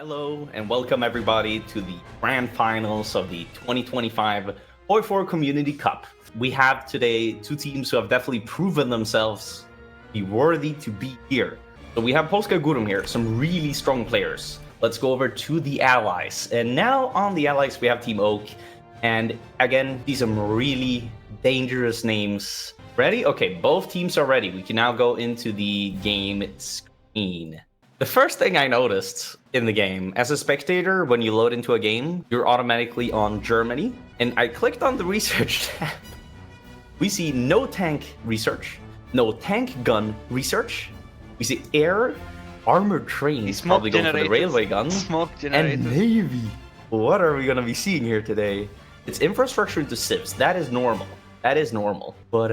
Hello and welcome everybody to the grand finals of the 2025 HOI4 Community Cup. We have today two teams who have definitely proven themselves to be worthy to be here. So we have Polska Gurum here, some really strong players. Let's go over to the allies. And now on the allies we have Team Oak. And again, these are some really dangerous names. Ready? Okay, both teams are ready. We can now go into the game screen. The first thing I noticed in the game, as a spectator, when you load into a game, you're automatically on Germany. And I clicked on the research tab. We see no tank research, no tank gun research. We see air, armored trains, probably going for the railway guns, and Navy. What are we going to be seeing here today? It's infrastructure into civs. That is normal. That is normal. But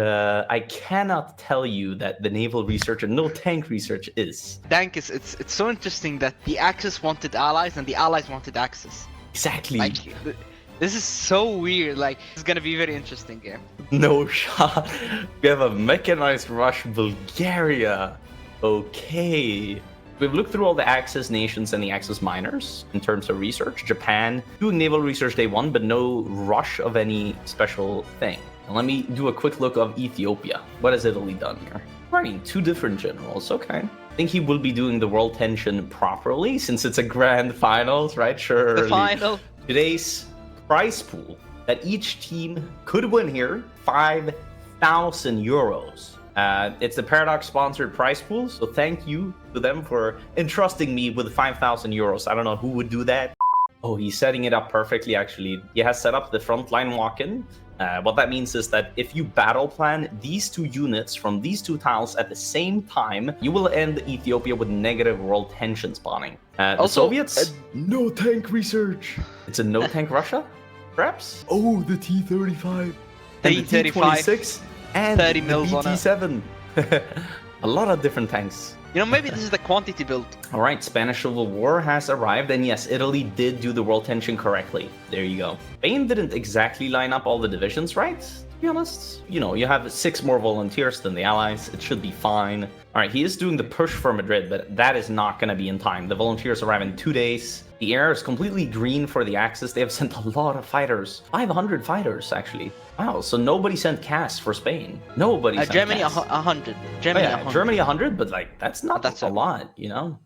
I cannot tell you that the naval research and no tank research is. Dankus, it's so interesting that the Axis wanted allies and the allies wanted Axis. Exactly. Like, this is so weird. Like, it's gonna be a very interesting game. No shot. We have a mechanized rush Bulgaria. Okay. We've looked through all the Axis nations and the Axis minors in terms of research. Japan doing naval research day one, but no rush of any special thing. And let me do a quick look of Ethiopia. What has Italy done here? Running two different generals. Okay. I think he will be doing the world tension properly since it's a grand finals, right? Sure. The final. Today's prize pool that each team could win here, 5,000 euros. It's the Paradox sponsored prize pool, so thank you to them for entrusting me with 5,000 euros. I don't know who would do that. Oh, he's setting it up perfectly, actually. He has set up the frontline walk-in. What that means is that if you battle plan these two units from these two tiles at the same time, you will end Ethiopia with negative world tension spawning. The Soviets, no tank research. It's a no tank Russia, perhaps? Oh, the T-35. And the T-26 and 30 the mils on BT-7. A lot of different tanks. You know, maybe this is the quantity build. All right, Spanish Civil War has arrived, and yes, Italy did do the world tension correctly. There you go. Spain didn't exactly line up all the divisions right, to be honest. You know, you have 6 more volunteers than the Allies. It should be fine. All right, he is doing the push for Madrid, but that is not going to be in time. The volunteers arrive in 2 days. The air is completely green for the Axis. They have sent a lot of fighters. 500 fighters, actually. Wow, so nobody sent CAS for Spain. Nobody sent Germany, CAS. 100. Germany, 100. Germany 100, but like that's not a lot, you know.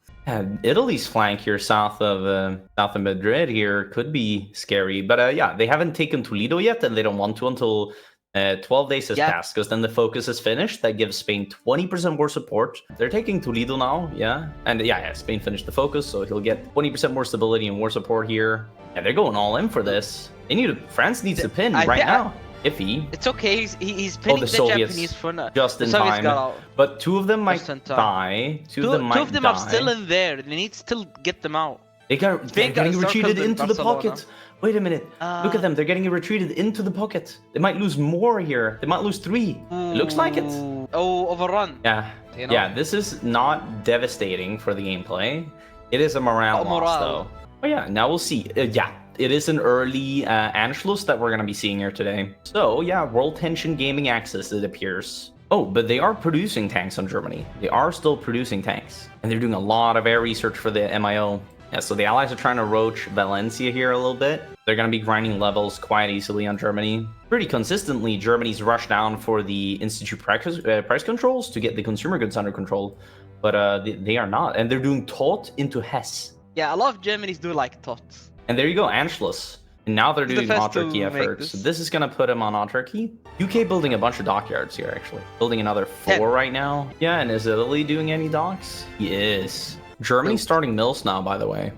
Italy's flank here south of Madrid here could be scary, but yeah, they haven't taken Toledo yet, and they don't want to until 12 days has passed, because then the focus is finished. That gives Spain 20% more support. They're taking Toledo now, yeah, and yeah, Spain finished the focus, so he'll get 20% more stability and more support here. Yeah, they're going all in for this. They need France needs to pin right now. Iffy. It's okay, he's pinning the Japanese for now. Just in time. But 2 of them might die. Two of them are still in there. They need to still get them out. They're getting retreated into the pocket. Wait a minute. Look at them. They're getting retreated into the pocket. They might lose more here. They might lose 3. Looks like it. Oh, overrun. Yeah. You know? Yeah, this is not devastating for the gameplay. It is a morale loss, though. Oh, yeah. Now we'll see. Yeah. It is an early Anschluss that we're going to be seeing here today. So, yeah, World Tension Gaming Axis, it appears. Oh, but they are producing tanks on Germany. They are still producing tanks. And they're doing a lot of air research for the MIO. Yeah, so the Allies are trying to roach Valencia here a little bit. They're going to be grinding levels quite easily on Germany. Pretty consistently, Germany's rushed down for the Institute price controls to get the consumer goods under control. But they are not. And they're doing TOT into Hesse. Yeah, a lot of Germanies do like TOT. And there you go, Anschluss. And now they're doing autarky efforts. So this is going to put him on autarky. UK building a bunch of dockyards here, actually. Building another 4 right now. Yeah, and is Italy doing any docks? He is. Germany's starting mills now, by the way.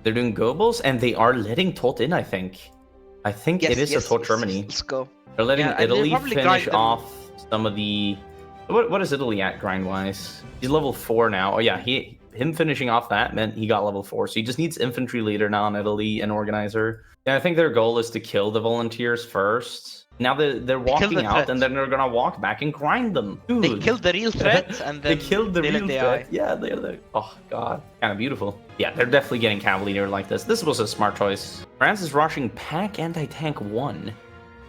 They're doing Goebbels, and they are letting TOT in, I think. I think it is a TOT Germany. Let's go. They're letting Italy finish off some of the... What is Italy at grind-wise? He's level 4 now. Oh, yeah, him finishing off that meant he got level 4. So he just needs infantry leader now in Italy and organizer. Yeah, I think their goal is to kill the volunteers first. Now they're walking out, and then they're gonna walk back and grind them. Dude. They killed the real threat, and then they killed the real threat. Yeah, they're oh god, kind of beautiful. Yeah, they're definitely getting cavalry like this. This was a smart choice. France is rushing Pack Anti-Tank 1.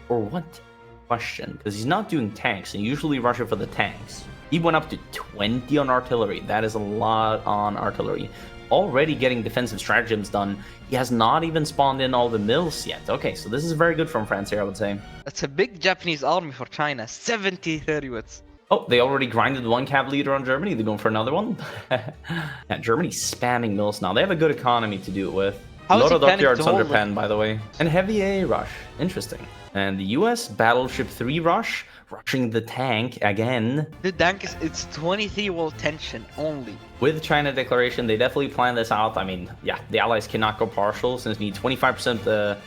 For what? Question, because he's not doing tanks, and usually rush it for the tanks. He went up to 20 on artillery. That is a lot on artillery. already getting defensive stratagems done. He has not even spawned in all the mills yet. Okay, so this is very good from France here, I would say. That's a big Japanese army for China. 70-30 wits. Oh, they already grinded one cav leader on Germany. They're going for another one. Yeah, Germany's spamming mills now. They have a good economy to do it with. A lot of dockyards under pen, by the way. And heavy A rush. Interesting. And the US Battleship 3 rush, rushing the tank again. The Dankus, it's 23 world tension only. With China declaration, they definitely planned this out. I mean, yeah, the Allies cannot go partial since we need 25%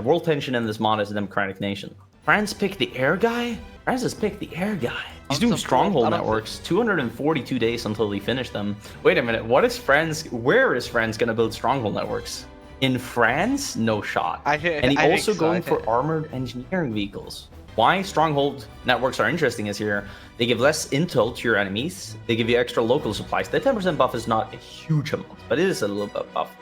world tension in this mod as a democratic nation. France picked the air guy? France has picked the air guy. He's doing Stronghold networks. 242 days until they finish them. Wait a minute. What is France? Where is France going to build Stronghold networks? In France? No shot. And he also going for armored engineering vehicles. Why Stronghold networks are interesting is here. They give less intel to your enemies. They give you extra local supplies. The 10% buff is not a huge amount, but it is a little bit buff.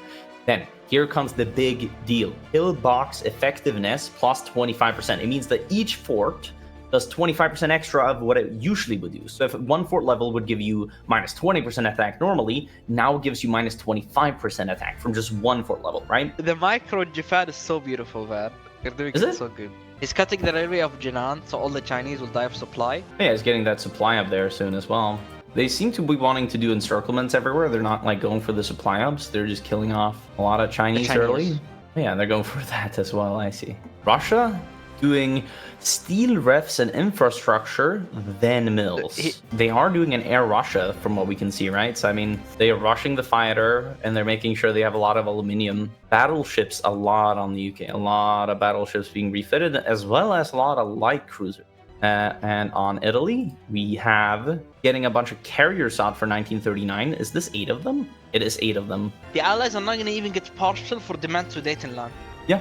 Then here comes the big deal. Pillbox effectiveness plus 25%. It means that each fort does 25% extra of what it usually would do. So if one fort level would give you minus 20% attack normally, now it gives you minus 25% attack from just one fort level, right? The micro Jafar is so beautiful, man. They're doing it so good. He's cutting the area of Jinan, so all the Chinese will die of supply. Yeah, he's getting that supply up there soon as well. They seem to be wanting to do encirclements everywhere. They're not like going for the supply hubs. They're just killing off a lot of Chinese early. Yeah, they're going for that as well, I see. Russia doing steel refs and infrastructure, then mills. They are doing an air Russia from what we can see, right? So, I mean, they are rushing the fighter and they're making sure they have a lot of aluminium. Battleships, a lot on the UK. A lot of battleships being refitted, as well as a lot of light cruisers. And on Italy, we have getting a bunch of carriers out for 1939. Is this 8 of them? It is 8 of them. The Allies are not going to even get partial for demand to Datenland. Yeah,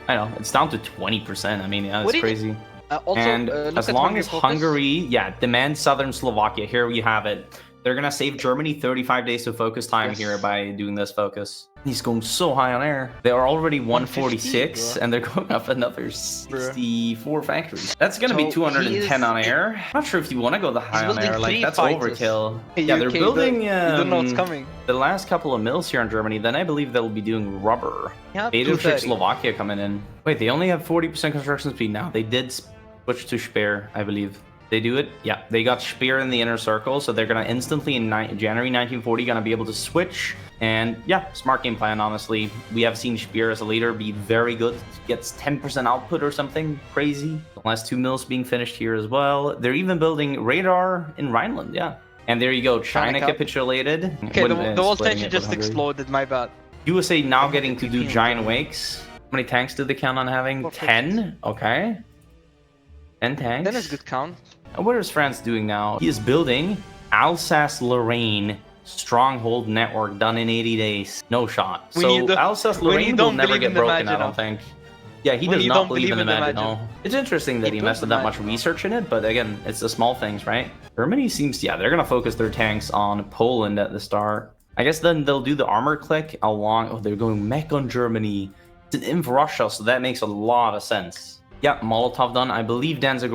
I know. It's down to 20%. I mean, yeah, it's crazy. Also, and as long as Hungary, demand southern Slovakia, here we have it. They're going to save Germany 35 days of focus time here by doing this focus. He's going so high on air. They are already 146, and they're going up another 64 factories. That's going to be 210 on air. I'm not sure if you want to go the high on air. Like, that's overkill. Yeah, they're building you don't know what's coming. The last couple of mills here in Germany. Then I believe they'll be doing rubber. Battleship Slovakia coming in. Wait, they only have 40% construction speed now. They did switch to Speer, I believe. They do it? Yeah, they got Speer in the inner circle, so they're going to instantly in January 1940 going to be able to switch. And yeah, smart game plan, honestly. We have seen Speer as a leader be very good. Gets 10% output or something crazy. The last 2 mills being finished here as well. They're even building radar in Rhineland, yeah. And there you go, China capitulated. Okay, the whole tension just exploded, my bad. USA now getting to do giant wakes. How many tanks did they count on having? 10? Okay. 10 tanks. Then it's good count. And what is France doing now? He is building Alsace-Lorraine Stronghold network done in 80 days. No shot. So Alsace-Lorraine will never get broken, I don't think. Yeah, he does not believe in the magic. No. It's interesting that he invested that much research in it, but again, it's the small things, right? Germany seems, yeah, they're going to focus their tanks on Poland at the start. I guess then they'll do the armor click along. Oh, they're going mech on Germany. It's an inf Russia, so that makes a lot of sense. Yeah, Molotov done. I believe Danzig.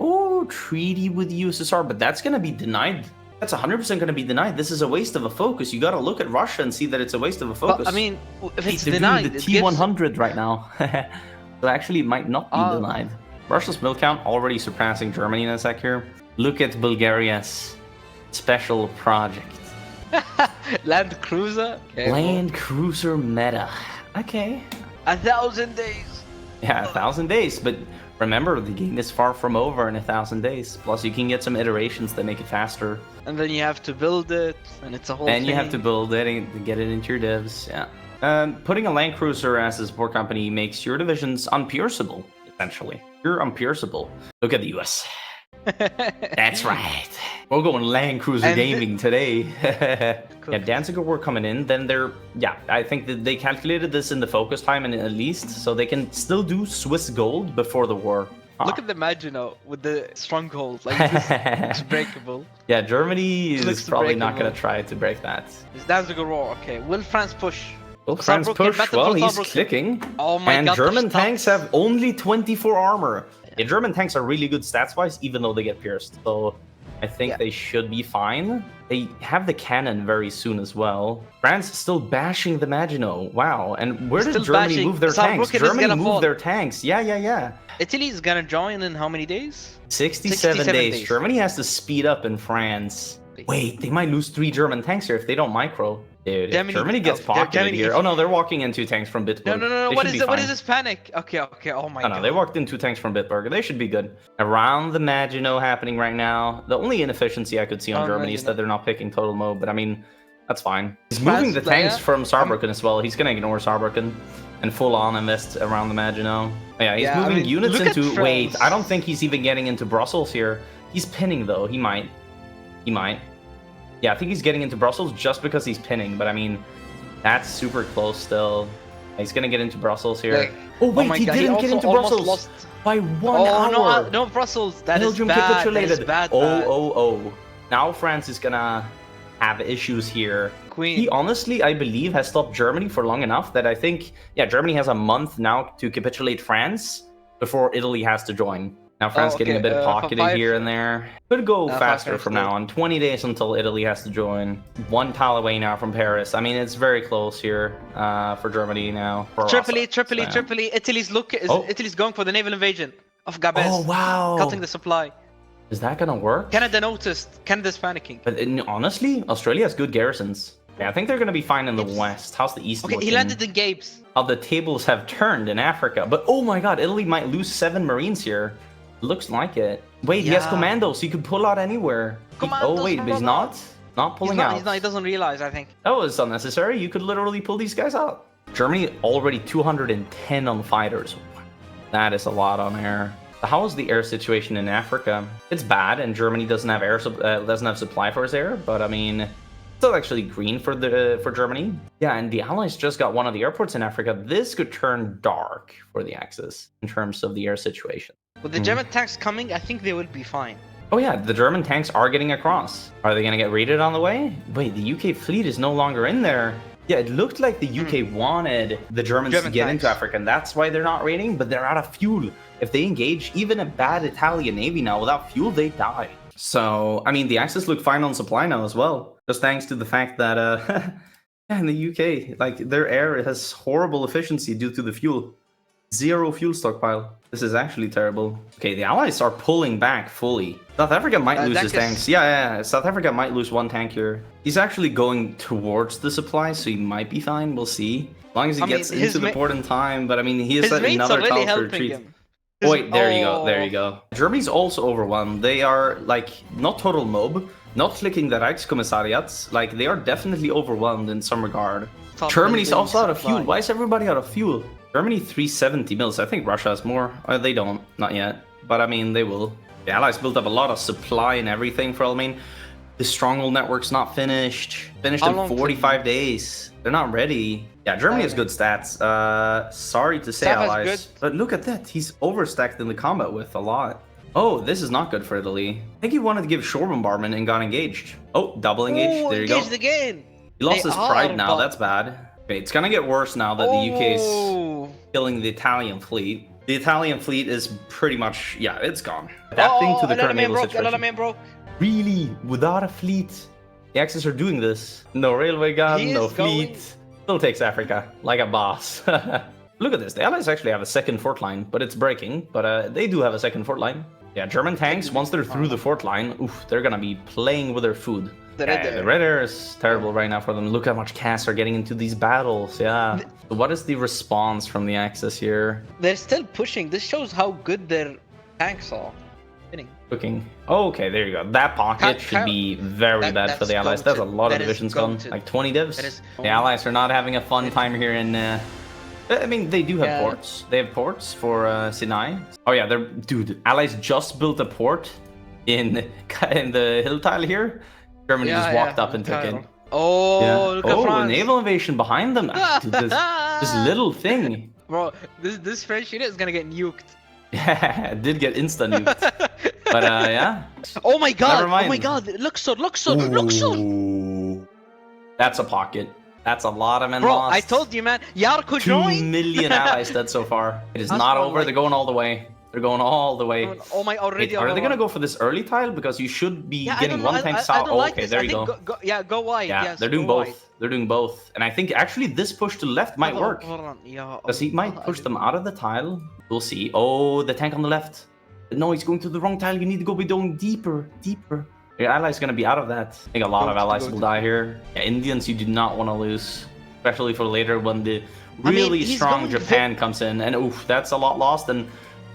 Oh, treaty with the USSR, but that's going to be denied. That's 100% going to be denied. This is a waste of a focus. You got to look at Russia and see that it's a waste of a focus. But, I mean, if it's denied, the T100 right now. So actually, it might not be denied. Russia's mill count already surpassing Germany in a sec here. Look at Bulgaria's special project. Land cruiser. Okay, Land cruiser meta. Okay. 1,000 days. Yeah, 1,000 days, but. Remember, the game is far from over in 1,000 days. Plus, you can get some iterations that make it faster. And then you have to build it, and it's a whole thing. And you have to build it and get it into your divs, yeah. Putting a land cruiser as a support company makes your divisions unpierceable, essentially. You're unpierceable. Look at the US. That's right. We're going land cruiser gaming today. Yeah, Danziger were coming in. Then they're, yeah, I think that they calculated this in the focus time and at least, so they can still do Swiss gold before the war. Look at the Maginot with the Stronghold. Like, it's breakable. Yeah, Germany is probably not going to try to break that. Is Danziger war? Okay, will France push? Will France push? Well, he's clicking. Oh my God. And German tanks have only 24 armor. Yeah. Yeah, German tanks are really good stats-wise, even though they get pierced. So I think they should be fine. They have the cannon very soon as well. France still bashing the Maginot. Wow. And where did Germany move their tanks? Germany moved their tanks. Yeah. Italy is gonna join in how many days? 67 days. Germany has to speed up in France. Wait, they might lose 3 German tanks here if they don't micro. Dude, Germany gets pocketed here. Oh no, they're walking in 2 tanks from Bitburg. No. What is this panic? Okay. Oh my god. No, they walked in 2 tanks from Bitburg. They should be good. Around the Maginot happening right now. The only inefficiency I could see on Germany is that they're not picking total mode, but I mean, that's fine. He's moving the tanks from Saarbrücken as well. He's gonna ignore Saarbrücken and full on invest around the Maginot. Yeah, he's moving units into... Wait, I don't think he's even getting into Brussels here. He's pinning though. He might. Yeah, I think he's getting into Brussels just because he's pinning, but I mean, that's super close still. He's gonna get into Brussels here. Oh wait, he didn't get into Brussels by 1 hour. No, Brussels. That Belgium is bad. capitulated. That is bad. Oh. Now France is gonna have issues here. He honestly, I believe, has stopped Germany for long enough that I think, Germany has a month now to capitulate France before Italy has to join. Now France getting a bit pocketed here and there. Could go faster from now on. 20 days until Italy has to join. 1 tile away now from Paris. I mean, it's very close here for Germany now. Tripoli. Italy's going for the naval invasion of Gabes. Oh, wow. Cutting the supply. Is that gonna work? Canada noticed. Canada's panicking. But honestly, Australia has good garrisons. Yeah, I think they're gonna be fine in the west. How's the east looking? He landed in Gabes. How the tables have turned in Africa. But oh my god, Italy might lose 7 Marines here. Looks like it. Wait, he has commandos. He could pull out anywhere. Oh wait, but he's not pulling out. He doesn't realize, I think. That was unnecessary. You could literally pull these guys out. Germany already 210 on fighters. That is a lot on air. How is the air situation in Africa? It's bad, and Germany doesn't have supply for his air. But I mean, still actually green for Germany. Yeah, and the Allies just got one of the airports in Africa. This could turn dark for the Axis in terms of the air situation. With the German tanks coming, I think they will be fine. Oh yeah, the German tanks are getting across. Are they gonna get raided on the way? Wait, the UK fleet is no longer in there. Yeah, it looked like the UK wanted the Germans to get into Africa, and that's why they're not raiding, but they're out of fuel. If they engage even a bad Italian navy now without fuel, they die. So, I mean, the Axis look fine on supply now as well. Just thanks to the fact that, in the UK, like, their air has horrible efficiency due to the fuel. 0 fuel stockpile. This is actually terrible. Okay, the Allies are pulling back fully. South Africa might lose his tanks. Yeah, South Africa might lose 1 tank here. He's actually going towards the supply, so he might be fine. We'll see. As long as he gets into the port in time. But I mean, he is another tile for retreat. Wait, there you go. Germany's also overwhelmed. They are, like, not total mob, not clicking the Reichskommissariats. Like, they are definitely overwhelmed in some regard. Germany's also out of fuel. Why is everybody out of fuel? Germany 370 mils. I think Russia has more. They don't. Not yet. But I mean, they will. The Allies built up a lot of supply and everything for Almain. The Stronghold network's not finished. Finished in 45 days. They're not ready. Yeah, Germany has good stats. Sorry to say, Allies. But look at that. He's overstacked in the combat with a lot. Oh, this is not good for Italy. I think he wanted to give shore bombardment and got engaged. Oh, double engaged. There you go. Again. He lost his pride now. That's bad. Okay, it's gonna get worse now that the UK is killing the Italian fleet. The Italian fleet is pretty much, it's gone. Adapting to the current naval situation. Another man broke. Really? Without a fleet? The Axis are doing this. No railway gun, no fleet. Still takes Africa, like a boss. Look at this. The Allies actually have a second fort line, but it's breaking. But they do have a second fort line. Yeah, German tanks, once they're through the fort line, they're gonna be playing with their food. The red air is terrible right now for them. Look how much CAS are getting into these battles. Yeah. So what is the response from the Axis here? They're still pushing. This shows how good their tanks are. Cooking. Oh, okay, there you go. That pocket should be very bad for the Allies. That's a lot of divisions gone. Like 20 divs. The Allies are not having a fun time here in... I mean, they do have ports. They have ports for Sinai. Oh yeah, dude, Allies just built a port in the hill tile here. Germany just walked up and took it. Oh, look at France. A naval invasion behind them. Dude, this little thing. Bro, this French unit is gonna get nuked. Yeah, it did get insta-nuked. But yeah. Oh my god! Oh my god! Look so! That's a pocket. That's a lot of men lost. Bro, I told you, man. Yarko joined. 2 million Allies dead so far. It is not over. They're going all the way. They're going all the way. Oh my, already. Wait, are they gonna go for this early tile? Because you should be getting one tank south. I like okay, this. there I you think go. Yeah, go wide. Yeah, yes, they're doing go both. wide. They're doing both. And I think actually this push to the left might work. Because he might push them out of the tile. We'll see. Oh, the tank on the left. No, he's going to the wrong tile. You need to go be going deeper. Your ally's gonna be out of that. I think a lot of allies will die here. Yeah, Indians you do not want to lose. Especially for later when the really strong Japan comes in. And oof, that's a lot lost. And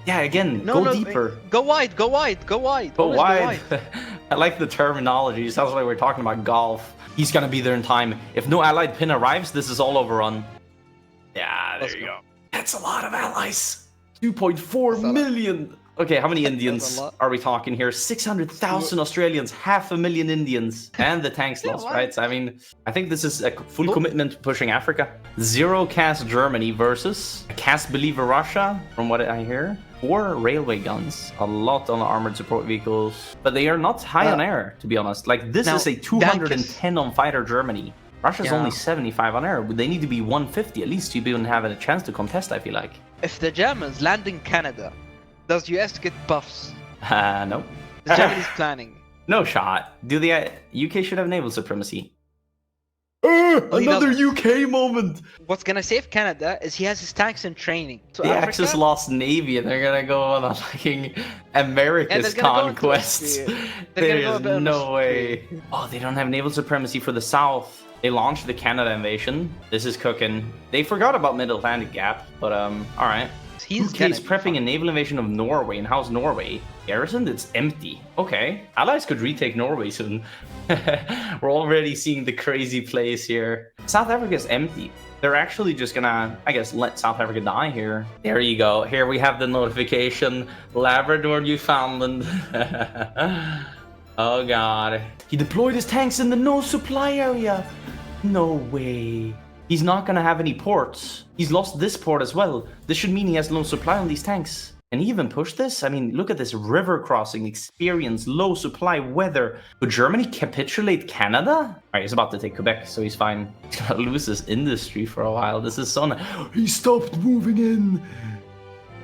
yeah, again, go deeper. Go wide. Go wide. I like the terminology. It sounds like we're talking about golf. He's gonna be there in time. If no allied pin arrives, this is all overrun. Yeah, there you go. That's a lot of allies. 2.4 million. Okay, how many Indians are we talking here? 600,000 Australians, 500,000 Indians, and the tanks lost, right? So, I mean, I think this is a full commitment pushing Africa. 0 cast Germany versus a cast believer Russia, from what I hear. 4 railway guns, a lot on the armored support vehicles, but they are not high on air, to be honest. Like, this is a 210 on fighter Germany. Russia's only 75 on air. They need to be 150 at least to be able to have a chance to contest, I feel like. If the Germans land in Canada, does US get buffs? No. The Germany's planning. No shot. Do the UK should have naval supremacy. Another UK moment. What's gonna save Canada is he has his tanks in training. So the Axis lost navy and they're gonna go on a fucking America's conquest. There's no way. Oh, they don't have naval supremacy for the south. They launched the Canada invasion. This is cooking. They forgot about Mid-Atlantic Gap, but alright. UK's prepping a naval invasion of Norway, and how's Norway? Garrisoned? It's empty. Okay. Allies could retake Norway soon. We're already seeing the crazy plays here. South Africa's empty. They're actually just gonna, I guess, let South Africa die here. There you go. Here we have the notification. Labrador, Newfoundland. Oh god. He deployed his tanks in the no supply area. No way. He's not gonna have any ports. He's lost this port as well. This should mean he has low supply on these tanks. Can he even push this? I mean, look at this river crossing experience, low supply, weather. Would Germany capitulate Canada? Alright, he's about to take Quebec, so he's fine. He's gonna lose his industry for a while. This is so he stopped moving in.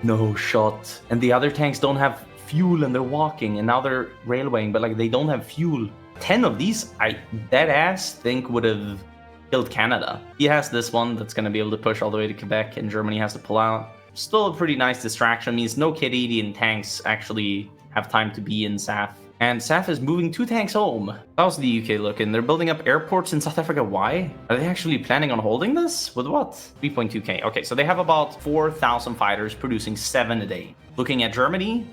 No shot. And the other tanks don't have fuel and they're walking, and now they're railwaying, but like they don't have fuel. 10 of these, I dead ass think would have killed Canada. He has this one that's going to be able to push all the way to Quebec, and Germany has to pull out. Still a pretty nice distraction. Means no Canadian tanks actually have time to be in SAF. And SAF is moving 2 tanks home. How's the UK looking? They're building up airports in South Africa. Why? Are they actually planning on holding this? With what? 3.2k. Okay, so they have about 4,000 fighters producing 7 a day. Looking at Germany,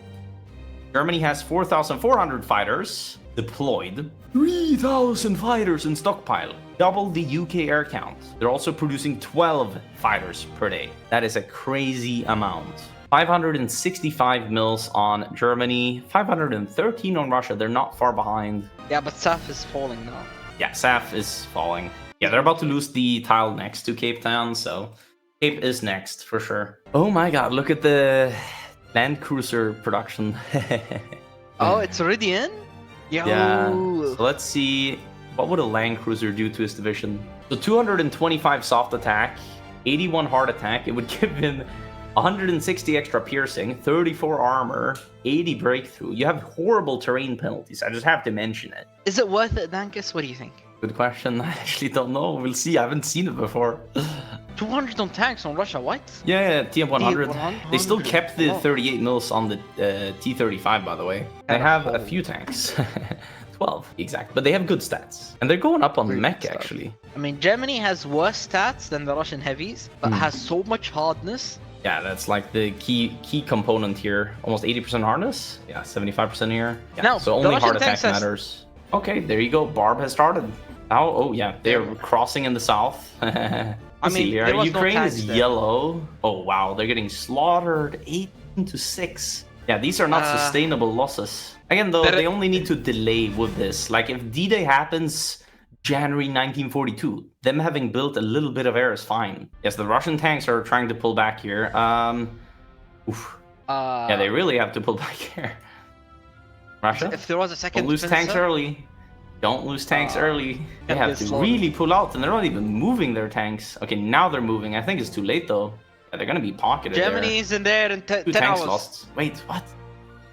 Germany has 4,400 fighters deployed. 3,000 fighters in stockpile. Double the UK air count. They're also producing 12 fighters per day. That is a crazy amount. 565 mils on Germany, 513 on Russia. They're not far behind. Yeah, but SAF is falling now. Yeah, SAF is falling. Yeah, they're about to lose the tile next to Cape Town, so Cape is next for sure. Oh my god, look at the land cruiser production. Oh, it's already in? Yo. Yeah, so let's see. What would a land cruiser do to his division? So 225 soft attack, 81 hard attack. It would give him 160 extra piercing, 34 armor, 80 breakthrough. You have horrible terrain penalties. I just have to mention it. Is it worth it, Dankus? What do you think? Good question. I actually don't know. We'll see. I haven't seen it before. 200 on tanks on Russia, what? Yeah, TM100. They still kept the 38 mils on the T35, by the way. They have a few tanks. 12, exact. But they have good stats. And they're going up on mech, actually. I mean, Germany has worse stats than the Russian heavies, but has so much hardness. Yeah, that's like the key component here. Almost 80% hardness. Yeah, 75% here. Yeah, no, so only hard attack matters. Okay, there you go. Barb has started. Oh yeah, they're crossing in the south. I mean, Ukraine is yellow. Oh wow, they're getting slaughtered 8-6. Yeah, these are not sustainable losses. Again, though, they only need to delay with this. Like, if D-Day happens January 1942, them having built a little bit of air is fine. Yes, the Russian tanks are trying to pull back here. Yeah, they really have to pull back here. Russia? If there was a second, don't lose tanks early. Don't lose tanks early. They have to really pull out, and they're not even moving their tanks. Okay, now they're moving. I think it's too late, though. Yeah, they're gonna be pocketed Germany's in there in 10 tanks hours. lost. Wait, what?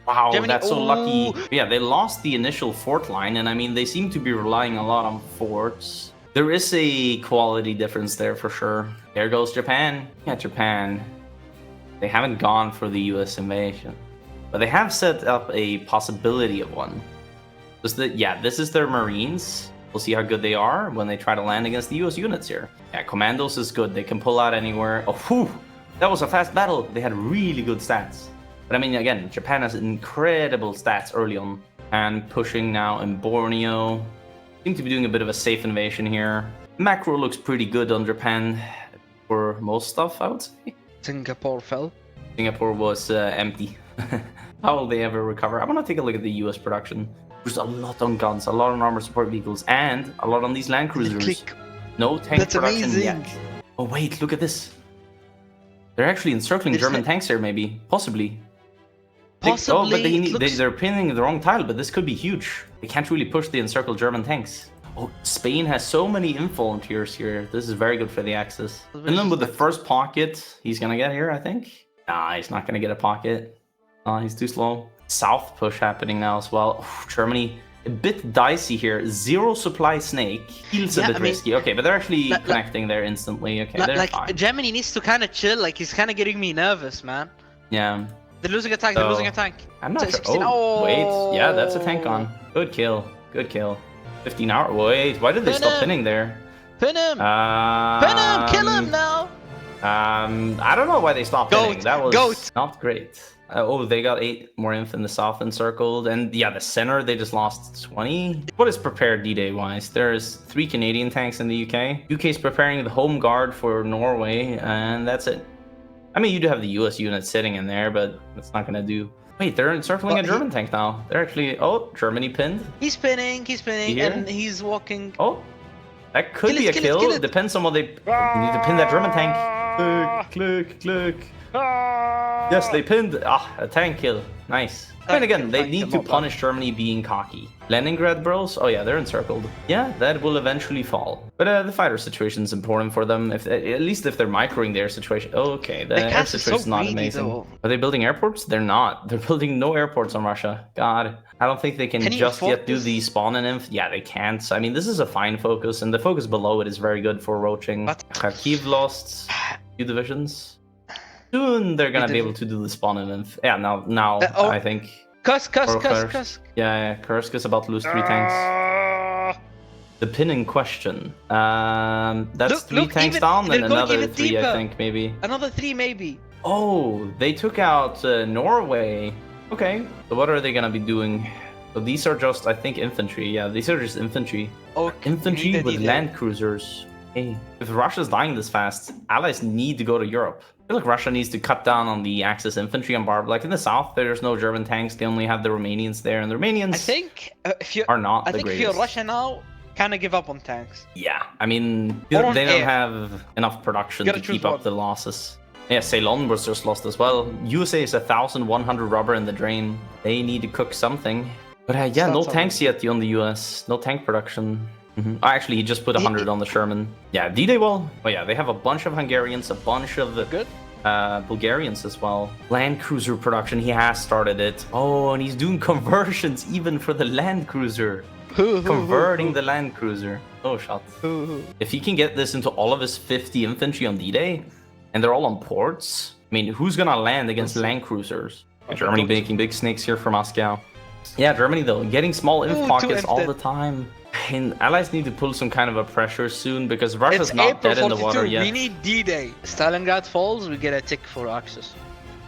Wow, Germany, that's so lucky. Yeah, they lost the initial fort line, and I mean, they seem to be relying a lot on forts. There is a quality difference there for sure. There goes Japan. Yeah, Japan. They haven't gone for the US invasion, but they have set up a possibility of one. Yeah, this is their Marines. We'll see how good they are when they try to land against the US units here. Yeah, Commandos is good. They can pull out anywhere. Oh, whew, that was a fast battle. They had really good stats. But I mean, again, Japan has incredible stats early on. And pushing now in Borneo. Seem to be doing a bit of a safe invasion here. Macro looks pretty good on Japan for most stuff, I would say. Singapore fell. Singapore was empty. How will they ever recover? I want to take a look at the US production. There's a lot on guns, a lot on armor support vehicles, and a lot on these land cruisers. No tank production yet. Oh wait, look at this. They're actually encircling German tanks here, maybe. Possibly. Oh, but they're pinning the wrong tile, but this could be huge. They can't really push the encircled German tanks. Oh, Spain has so many volunteers here. This is very good for the Axis. Finland with the first pocket he's gonna get here, I think. Nah, he's not gonna get a pocket. He's too slow. South push happening now as well. Oof, Germany, a bit dicey here. Zero supply snake. Feels a bit risky. Okay, but they're actually connecting there instantly. Okay, they're fine. Germany needs to kind of chill. Like, he's kind of getting me nervous, man. Yeah. They're losing a tank. They're losing a tank. I'm not sure. Oh, wait. Yeah, that's a tank on. Good kill. Good kill. 15 hours. Wait, why did they stop pinning there? Pin him! Pin him! Kill him now! I don't know why they stopped pinning. That was not great. Oh, they got 8 more inf in the south encircled. And yeah, the center, they just lost 20. What is prepared D-Day wise? There's 3 Canadian tanks in the UK. UK is preparing the home guard for Norway, and that's it. I mean, you do have the US unit sitting in there, but that's not gonna do. Wait, they're encircling a German tank now. They're actually... Oh, Germany pinned. He's pinning, and he's walking... Oh, that could be a kill. It depends on what they... You need to pin that German tank. Click, click, click. Yes, they pinned. A tank kill. Nice. And again, they need to punish Germany being cocky. Leningrad bros? Oh yeah, they're encircled. Yeah, that will eventually fall. But the fighter situation is important for them. At least if they're microing their situation. Oh, okay, the air situation is not amazing. Are they building airports? They're not. They're building no airports on Russia. God, I don't think they can just yet do the spawn and inf. Yeah, they can't. I mean, this is a fine focus, and the focus below it is very good for roaching. Kharkiv lost 2 divisions. Soon they're gonna be able to do the spawn and inf. Yeah, now I think. Kursk. Yeah, Kursk is about to lose 3 tanks. The pin in question. That's 3 tanks down and another 3, I think, maybe. Another 3, maybe. Oh, they took out Norway. Okay, so what are they gonna be doing? So these are just, I think, infantry. Yeah, these are just infantry. Okay. Infantry with land cruisers. Hey, if Russia's dying this fast, allies need to go to Europe. I feel like Russia needs to cut down on the Axis infantry on Like in the south, there's no German tanks. They only have the Romanians there, and the Romanians are not the greatest. If you're Russia now, kind of give up on tanks. Yeah, I mean, they don't have enough production to keep up the losses. Yeah, Ceylon was just lost as well. USA is 1,100 rubber in the drain. They need to cook something. But yeah, no tanks yet on the US. No tank production. Actually, he just put 100 on the Sherman. Yeah, D-Day wall. Oh yeah, they have a bunch of Hungarians, a bunch of Bulgarians as well. Land cruiser production, he has started it. Oh, and he's doing conversions even for the land cruiser. Converting the land cruiser. Oh, shots. If he can get this into all of his 50 infantry on D-Day, and they're all on ports, I mean, who's gonna land against land cruisers? Germany making big snakes here for Moscow. Yeah, Germany though, getting small inf pockets all the time. And allies need to pull some kind of a pressure soon because Russia's not dead in the water yet. We need D-Day. Stalingrad falls, we get a tick for Axis.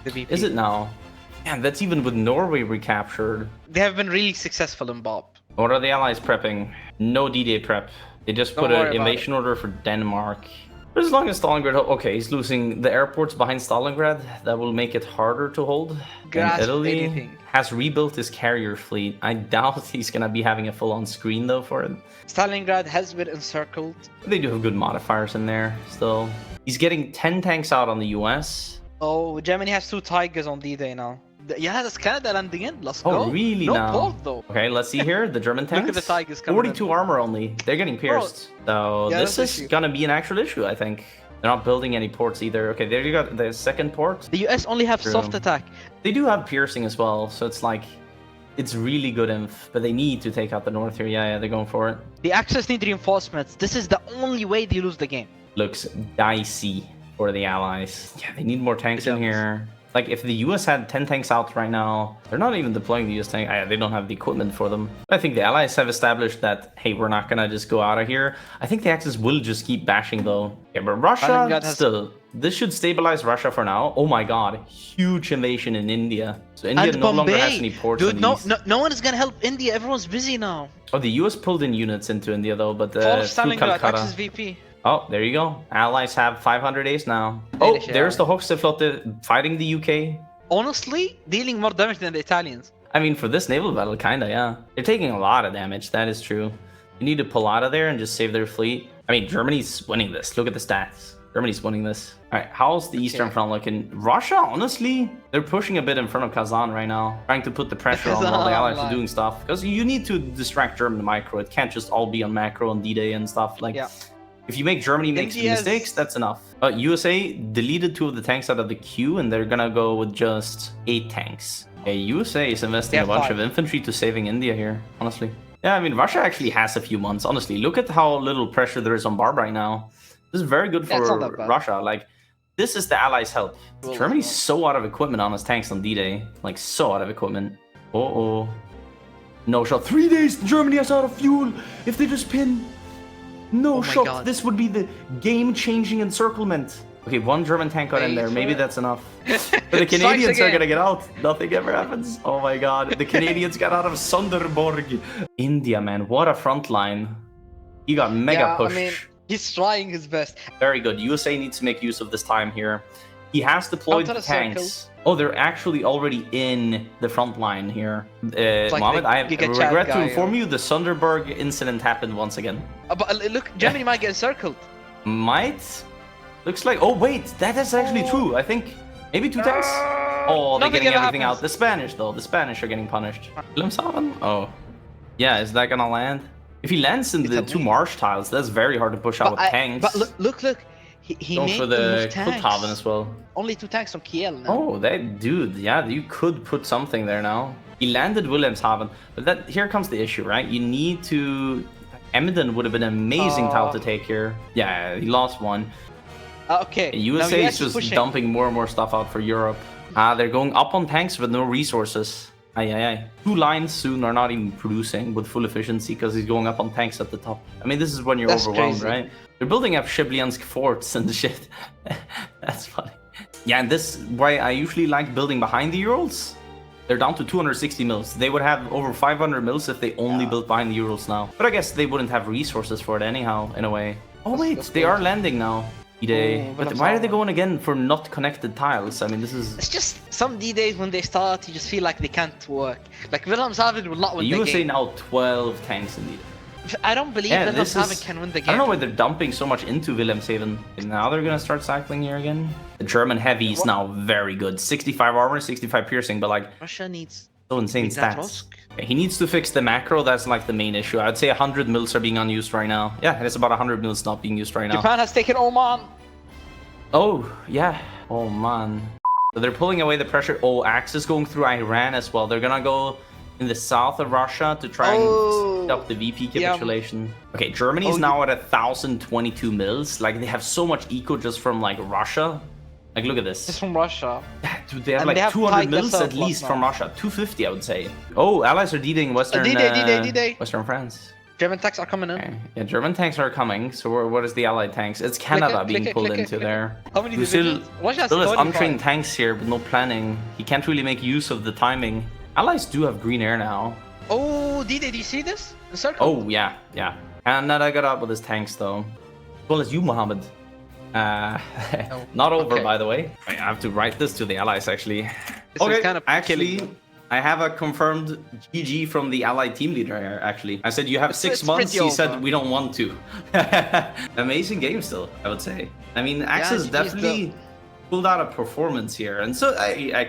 Is it now? Man, that's even with Norway recaptured. They have been really successful in Bob. What are the allies prepping? No D-Day prep. They just put an invasion order for Denmark. But as long as Stalingrad... Okay, he's losing the airports behind Stalingrad. That will make it harder to hold. And Italy has rebuilt his carrier fleet. I doubt he's going to be having a full-on screen, though, for it. Stalingrad has been encircled. They do have good modifiers in there, still. He's getting 10 tanks out on the US. Oh, Germany has 2 Tigers on D-Day now. Yeah, that's Canada landing in. Let's go. Oh, really now? No port, though. Okay, let's see here. The German tanks. Look at the Tigers coming 42 armor only. They're getting pierced. So this is going to be an actual issue, I think. They're not building any ports either. Okay, there you got the second port. The US only have True. soft attack. They do have piercing as well, so it's like, it's really good inf, but they need to take out the north here. Yeah, they're going for it. The Axis need reinforcements. This is the only way they lose the game. Looks dicey for the allies. Yeah, they need more tanks in here. Like, if the US had 10 tanks out right now, they're not even deploying the US tank. They don't have the equipment for them. I think the allies have established that, hey, we're not gonna just go out of here. I think the Axis will just keep bashing, though. Yeah, but Russia, still, this should stabilize Russia for now. Oh my god, huge invasion in India. So India no longer has any ports. Dude, no one is gonna help India. Everyone's busy now. Oh, the US pulled in units into India, though, but Stalingrad, Axis VP. Oh, there you go. Allies have 500 days now. Oh, there's the Hochseeflotte fighting the UK. Honestly, dealing more damage than the Italians. I mean, for this naval battle, kinda, yeah. They're taking a lot of damage, that is true. You need to pull out of there and just save their fleet. I mean, Germany's winning this. Look at the stats. Germany's winning this. All right, how's the Eastern Front looking? Russia, honestly, they're pushing a bit in front of Kazan right now, trying to put the pressure on while the Allies are doing stuff. Because you need to distract German micro. It can't just all be on macro and D-Day and stuff. Like, if you make Germany make some mistakes, that's enough. USA deleted 2 of the tanks out of the queue, and they're gonna go with just 8 tanks. Okay, USA is investing a bunch of infantry to saving India here, honestly. Yeah, I mean, Russia actually has a few months, honestly. Look at how little pressure there is on Barb right now. This is very good for Russia. Like, this is the Allies' help. Germany's so out of equipment on his tanks on D-Day. Like, so out of equipment. Uh-oh. No shot. 3 days, Germany is out of fuel. If they just pin... No shot, this would be the game-changing encirclement. Okay, 1 German tank got in there, maybe that's enough. But the Canadians are gonna get out. Nothing ever happens. Oh my god, the Canadians got out of Sonderborg. India, man, what a front line. He got mega push. I mean, he's trying his best. Very good, USA needs to make use of this time here. He has deployed the tanks. Oh, they're actually already in the front line here. Mohammed, I regret to inform you, the Sonderborg incident happened once again. But look, Germany might get encircled. Might? Looks like... Oh, wait, that is actually true. I think maybe 2 tanks? Oh, they're getting everything out. The Spanish, though. The Spanish are getting punished. Wilhelmshaven? Oh. Yeah, is that gonna land? If he lands in the 2 marsh tiles, that's very hard to push out with tanks. But look. He made for the Pluton as well. Only 2 tanks on Kiel now. Oh, that dude, yeah, you could put something there now. He landed Wilhelmshaven, but here comes the issue, right? You need to... Emden would have been an amazing tile to take here. Yeah, he lost 1. Okay. USA is just dumping more and more stuff out for Europe. They're going up on tanks with no resources. 2 lines soon are not even producing with full efficiency because he's going up on tanks at the top. I mean, this is when you're overwhelmed, right? They're building up Shiblyansk forts and shit. That's funny. Yeah, and this is why I usually like building behind the Urals. They're down to 260 mils. They would have over 500 mils if they only built behind the Urals now. But I guess they wouldn't have resources for it anyhow, in a way. Oh wait, they are landing now. D-Day. But why are they going again for not connected tiles? I mean, this is... It's just some D-Days when they start, you just feel like they can't work. Like Wilhelmshaven will not win the game. USA now 12 tanks in D-Day. I don't believe Wilhelmshaven can win the game. I don't know why they're dumping so much into Wilhelmshaven. Now they're gonna start cycling here again. The German heavy is now very good. 65 armor, 65 piercing, but like... Russia needs... So insane stats. He needs to fix the macro. That's like the main issue. I'd say 100 mils are being unused right now. Yeah, it's about 100 mils not being used right now. Japan has taken Oman. Oh, yeah. Oh, man. So they're pulling away the pressure. Oh, Axis going through Iran as well. They're gonna go in the south of Russia to try and stop the VP capitulation. Okay, Germany's now at 1,022 mils. Like, they have so much eco just from, like, Russia. Like, look at this. Just from Russia. Yeah, dude, they have like 200 mils at least from Russia. 250, I would say. Oh, allies are D-Daying Western D-Day. Western France. German tanks are coming in. Okay. Yeah, German tanks are coming. So what is the allied tanks? It's Canada being pulled into there. How many still has untrained tanks here, but no planning. He can't really make use of the timing. Allies do have green air now. Oh, D-Day, do you see this? The circle. Oh, yeah. Canada got out with his tanks, though. As well as you, Mohammed. Not over, by the way. I have to write this to the allies, actually. Okay, kind of actually, I have a confirmed GG from the allied team leader here, actually. I said, you have 6 months. He said, we don't want to. Amazing game still, I would say. I mean, Axis definitely pulled out a performance here. And so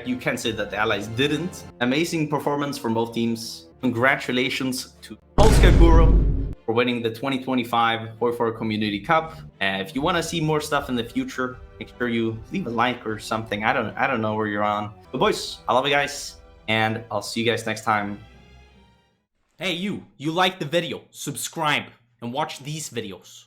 you can't say that the allies didn't. Amazing performance from both teams. Congratulations to Polska Guru for winning the 2025 HOI4 Community Cup. If you want to see more stuff in the future, make sure you leave a like or something. I don't know where you're on. But boys, I love you guys, and I'll see you guys next time. Hey, you like the video, subscribe and watch these videos.